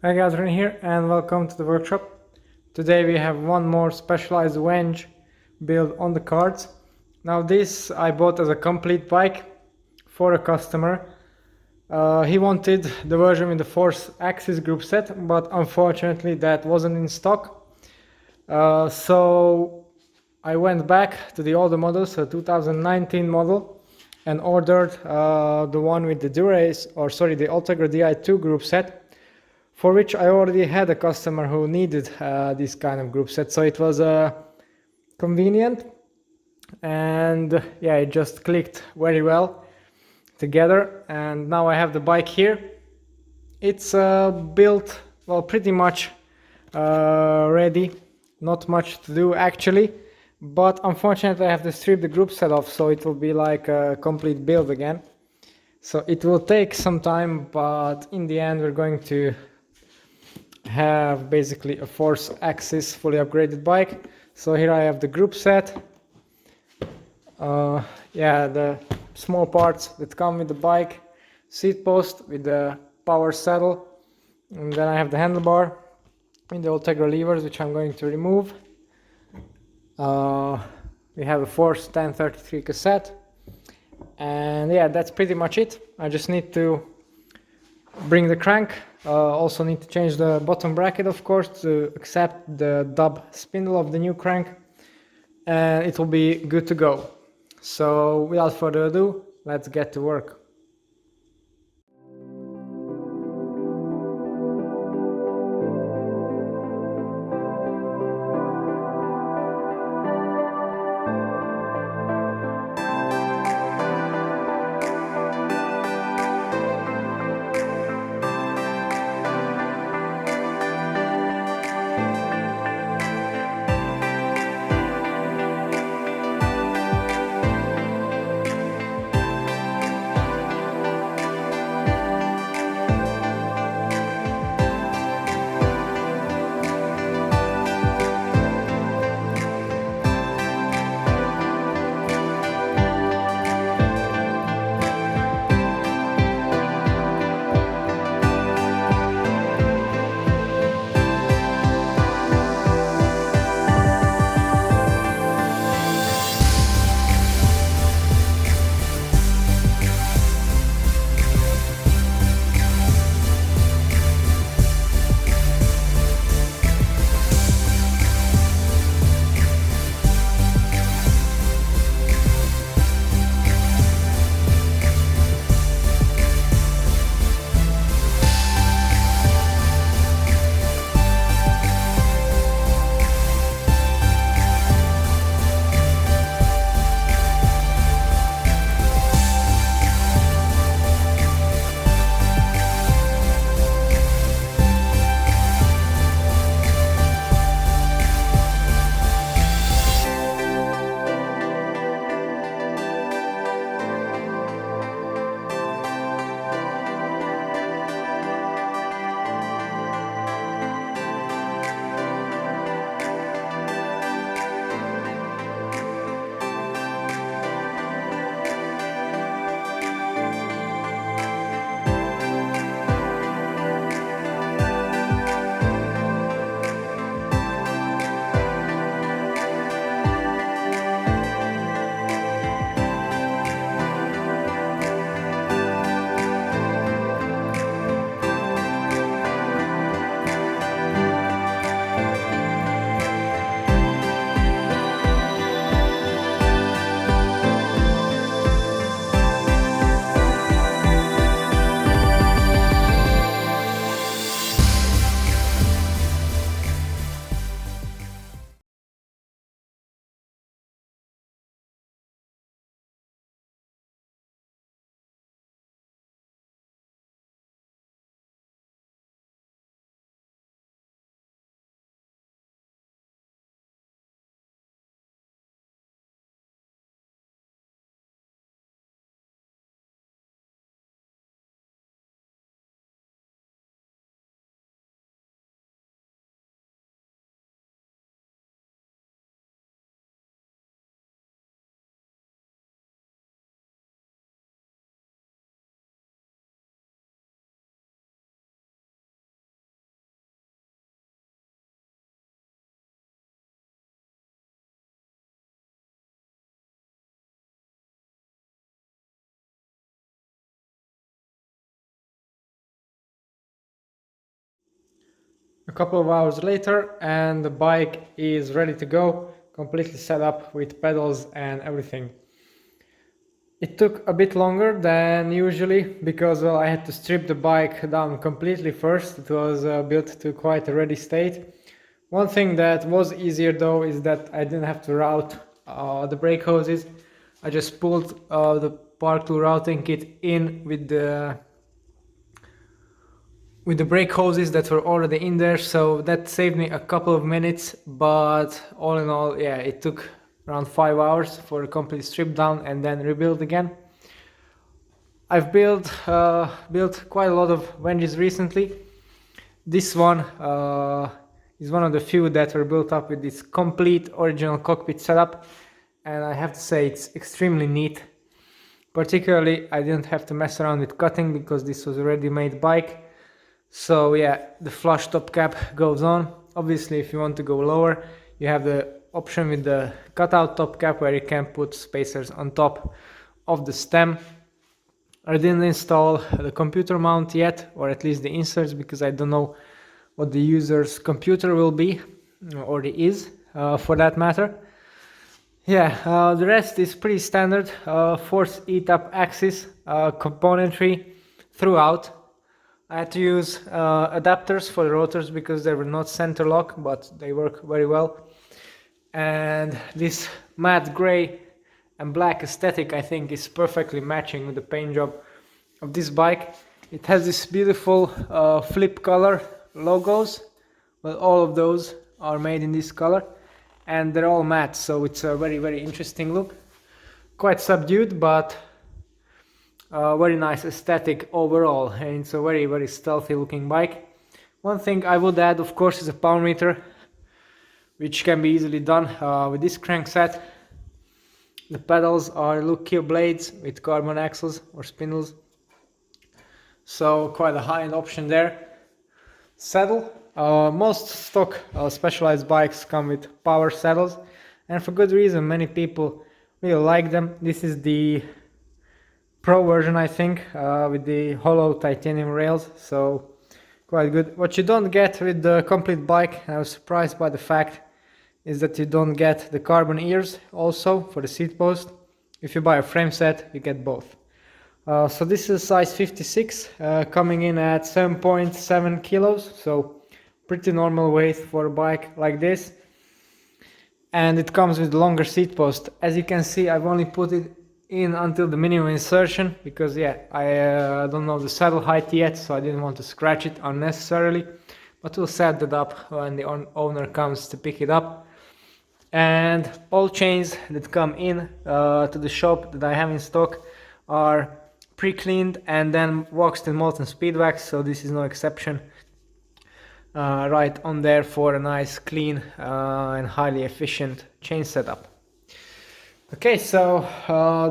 Hi guys, Ren here and welcome to the workshop. Today we have one more specialized Venge build on the cards. Now this I bought as a complete bike for a customer. He wanted the version with the Force Axis group set, but unfortunately that wasn't in stock. So I went back to the older model, so 2019 model, and ordered the one with the the Ultegra Di2 group set, for which I already had a customer who needed this kind of group set, so it was convenient, and yeah, it just clicked very well together. And now I have the bike here. It's built, well, pretty much ready. Not much to do actually, but unfortunately I have to strip the group set off, so it will be like a complete build again. So it will take some time, but in the end we're going to have basically a Force Axis fully upgraded bike. So here I have the group set. Yeah, the small parts that come with the bike, seat post with the power saddle, and then I have the handlebar with the Ultegra levers, which I'm going to remove. We have a Force 1033 cassette, and yeah, that's pretty much it. I just need to bring the crank. Also need to change the bottom bracket, of course, to accept the dub spindle of the new crank, and it will be good to go. So without further ado, let's get to work. a couple of hours later, and the bike is ready to go, completely set up with pedals and everything. It took a bit longer than usually because, well, I had to strip the bike down completely first. It was built to quite a ready state. One thing that was easier though is that I didn't have to route the brake hoses. I just pulled the Park Tool routing kit in with the brake hoses that were already in there, so that saved me a couple of minutes. But all in all, yeah, it took around 5 hours for a complete strip down and then rebuild again. I've built quite a lot of Venges recently. This one is one of the few that were built up with this complete original cockpit setup, and I have to say it's extremely neat. Particularly, I didn't have to mess around with cutting because this was a ready-made bike. So yeah, the flush top cap goes on. Obviously, if you want to go lower, you have the option with the cutout top cap where you can put spacers on top of the stem. I didn't install the computer mount yet, or at least the inserts, because I don't know what the user's computer will be, or it is, for that matter. Yeah, the rest is pretty standard. Force ETAP axis componentry throughout. I had to use adapters for the rotors because they were not center lock, but they work very well. And this matte gray and black aesthetic, I think, is perfectly matching with the paint job of this bike. It has this beautiful flip color logos. Well, all of those are made in this color, and they're all matte, so it's a very, very interesting look. Quite subdued, but very nice aesthetic overall, and it's a very, very stealthy looking bike. One thing I would add, of course, is a power meter, which can be easily done with this crankset. The pedals are Lucchio blades with carbon axles or spindles, so quite a high-end option there. Saddle, most stock specialized bikes come with power saddles, and for good reason. Many people really like them. This is the Pro version, I think, with the hollow titanium rails, so quite good. What you don't get with the complete bike, I was surprised by the fact, is that you don't get the carbon ears also for the seat post. If you buy a frame set, you get both. So this is size 56, coming in at 7.7 kilos, so pretty normal weight for a bike like this. And it comes with longer seat post. As you can see, I've only put it in until the minimum insertion because, yeah, I don't know the saddle height yet, so I didn't want to scratch it unnecessarily. But we'll set that up when the owner comes to pick it up. And all chains that come in to the shop that I have in stock are pre-cleaned and then waxed in molten speed wax, so this is no exception. Right on there for a nice, clean and highly efficient chain setup. Okay, so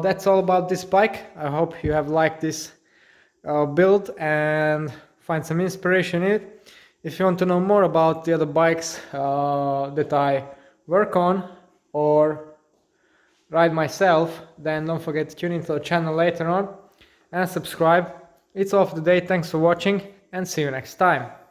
that's all about this bike. I hope you have liked this build and find some inspiration in it. If you want to know more about the other bikes that I work on or ride myself, then don't forget to tune into the channel later on and subscribe. It's all for today. Thanks for watching and see you next time.